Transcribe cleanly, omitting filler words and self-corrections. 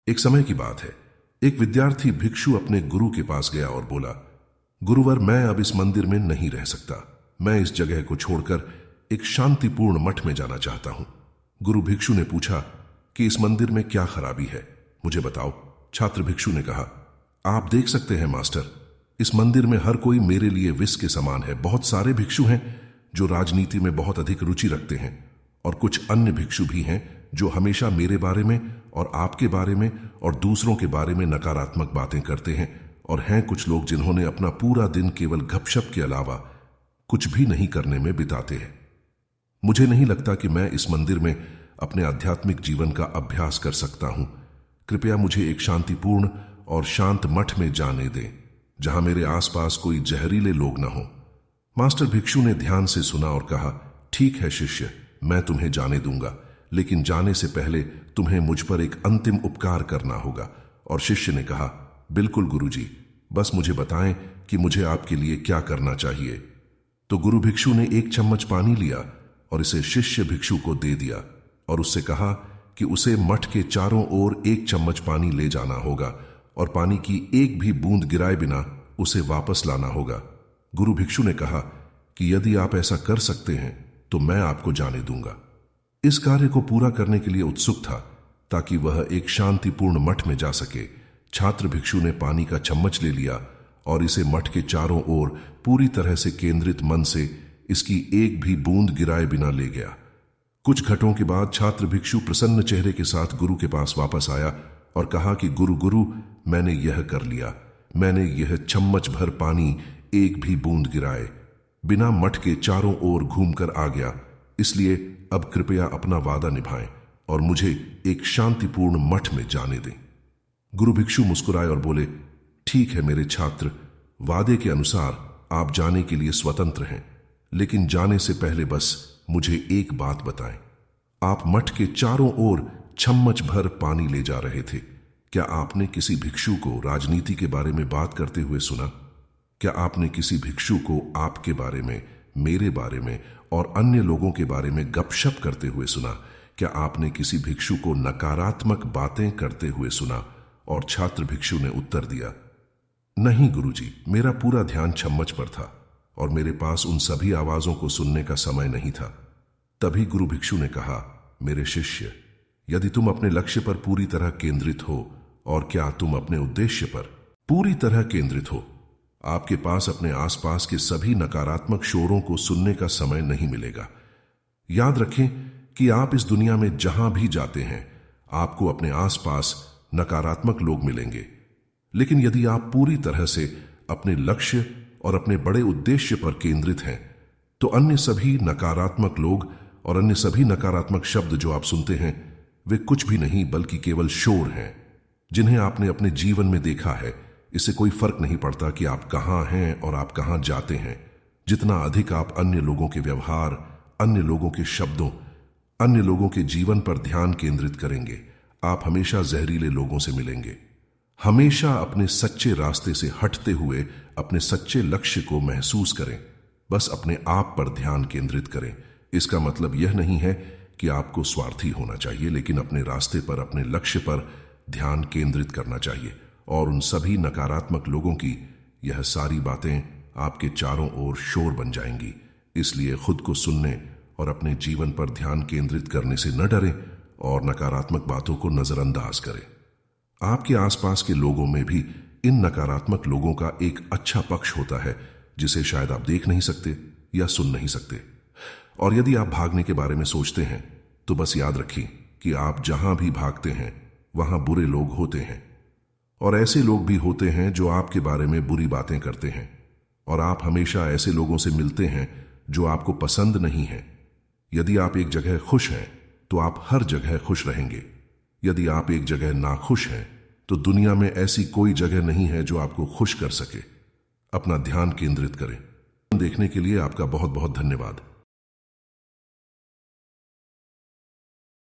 एक समय की बात है, एक विद्यार्थी भिक्षु अपने गुरु के पास गया और बोला, गुरुवर, मैं अब इस मंदिर में नहीं रह सकता। मैं इस जगह को छोड़कर एक शांतिपूर्ण मठ में जाना चाहता हूं। गुरु भिक्षु ने पूछा कि इस मंदिर में क्या खराबी है, मुझे बताओ। छात्र भिक्षु ने कहा, आप देख सकते हैं मास्टर, इस मंदिर में हर कोई मेरे लिए विष के समान है। बहुत सारे भिक्षु हैं जो राजनीति में बहुत अधिक रुचि रखते हैं, और कुछ अन्य भिक्षु भी हैं जो हमेशा मेरे बारे में और आपके बारे में और दूसरों के बारे में नकारात्मक बातें करते हैं, और हैं कुछ लोग जिन्होंने अपना पूरा दिन केवल गपशप के अलावा कुछ भी नहीं करने में बिताते हैं। मुझे नहीं लगता कि मैं इस मंदिर में अपने आध्यात्मिक जीवन का अभ्यास कर सकता हूं। कृपया मुझे एक शांतिपूर्ण और शांत मठ में जाने दें, जहां मेरे आसपास कोई जहरीले लोग न हो। मास्टर भिक्षु ने ध्यान से सुना और कहा, ठीक है शिष्य, मैं तुम्हें जाने दूंगा, लेकिन जाने से पहले तुम्हें मुझ पर एक अंतिम उपकार करना होगा। और शिष्य ने कहा, बिल्कुल गुरुजी, बस मुझे बताएं कि मुझे आपके लिए क्या करना चाहिए। तो गुरु भिक्षु ने एक चम्मच पानी लिया और इसे शिष्य भिक्षु को दे दिया और उससे कहा कि उसे मठ के चारों ओर एक चम्मच पानी ले जाना होगा और पानी की एक भी बूंद गिराए बिना उसे वापस लाना होगा। गुरु भिक्षु ने कहा कि यदि आप ऐसा कर सकते हैं तो मैं आपको जाने दूंगा। इस कार्य को पूरा करने के लिए उत्सुक था ताकि वह एक शांतिपूर्ण मठ में जा सके। छात्र भिक्षु ने पानी का चम्मच ले लिया और इसे मठ के चारों ओर पूरी तरह से केंद्रित मन से इसकी एक भी बूंद गिराए बिना ले गया। कुछ घंटों के बाद छात्र भिक्षु प्रसन्न चेहरे के साथ गुरु के पास वापस आया और कहा कि गुरु, मैंने यह कर लिया। मैंने यह चम्मच भर पानी एक भी बूंद गिराए बिना मठ के चारों ओर घूमकर आ गया। इसलिए अब कृपया अपना वादा निभाएं और मुझे एक शांतिपूर्ण मठ में जाने दें। गुरु भिक्षु मुस्कुराए और बोले, ठीक है मेरे छात्र, वादे के अनुसार आप जाने के लिए स्वतंत्र हैं, लेकिन जाने से पहले बस मुझे एक बात बताएं। आप मठ के चारों ओर चम्मच भर पानी ले जा रहे थे। क्या आपने किसी भिक्षु को राजनीति के बारे में बात करते हुए सुना? क्या आपने किसी भिक्षु को आपके बारे में, मेरे बारे में और अन्य लोगों के बारे में गपशप करते हुए सुना? क्या आपने किसी भिक्षु को नकारात्मक बातें करते हुए सुना? और छात्र भिक्षु ने उत्तर दिया, नहीं गुरुजी, मेरा पूरा ध्यान चम्मच पर था और मेरे पास उन सभी आवाजों को सुनने का समय नहीं था। तभी गुरु भिक्षु ने कहा, मेरे शिष्य, यदि तुम अपने लक्ष्य पर पूरी तरह केंद्रित हो, और क्या तुम अपने उद्देश्य पर पूरी तरह केंद्रित हो, आपके पास अपने आसपास के सभी नकारात्मक शोरों को सुनने का समय नहीं मिलेगा। याद रखें कि आप इस दुनिया में जहां भी जाते हैं, आपको अपने आसपास नकारात्मक लोग मिलेंगे, लेकिन यदि आप पूरी तरह से अपने लक्ष्य और अपने बड़े उद्देश्य पर केंद्रित हैं, तो अन्य सभी नकारात्मक लोग और अन्य सभी नकारात्मक शब्द जो आप सुनते हैं, वे कुछ भी नहीं बल्कि केवल शोर हैं, जिन्हें आपने अपने जीवन में देखा है। इससे कोई फर्क नहीं पड़ता कि आप कहां हैं और आप कहां जाते हैं। जितना अधिक आप अन्य लोगों के व्यवहार, अन्य लोगों के शब्दों, अन्य लोगों के जीवन पर ध्यान केंद्रित करेंगे, आप हमेशा जहरीले लोगों से मिलेंगे। हमेशा अपने सच्चे रास्ते से हटते हुए अपने सच्चे लक्ष्य को महसूस करें। बस अपने आप पर ध्यान केंद्रित करें। इसका मतलब यह नहीं है कि आपको स्वार्थी होना चाहिए, लेकिन अपने रास्ते पर, अपने लक्ष्य पर ध्यान केंद्रित करना चाहिए। और उन सभी नकारात्मक लोगों की यह सारी बातें आपके चारों ओर शोर बन जाएंगी। इसलिए खुद को सुनने और अपने जीवन पर ध्यान केंद्रित करने से न डरें और नकारात्मक बातों को नजरअंदाज करें। आपके आसपास के लोगों में भी इन नकारात्मक लोगों का एक अच्छा पक्ष होता है, जिसे शायद आप देख नहीं सकते या सुन नहीं सकते। और यदि आप भागने के बारे में सोचते हैं, तो बस याद रखिए कि आप जहां भी भागते हैं वहां बुरे लोग होते हैं, और ऐसे लोग भी होते हैं जो आपके बारे में बुरी बातें करते हैं, और आप हमेशा ऐसे लोगों से मिलते हैं जो आपको पसंद नहीं है। यदि आप एक जगह खुश हैं तो आप हर जगह खुश रहेंगे। यदि आप एक जगह नाखुश हैं तो दुनिया में ऐसी कोई जगह नहीं है जो आपको खुश कर सके। अपना ध्यान केंद्रित करें। देखने के लिए आपका बहुत बहुत धन्यवाद।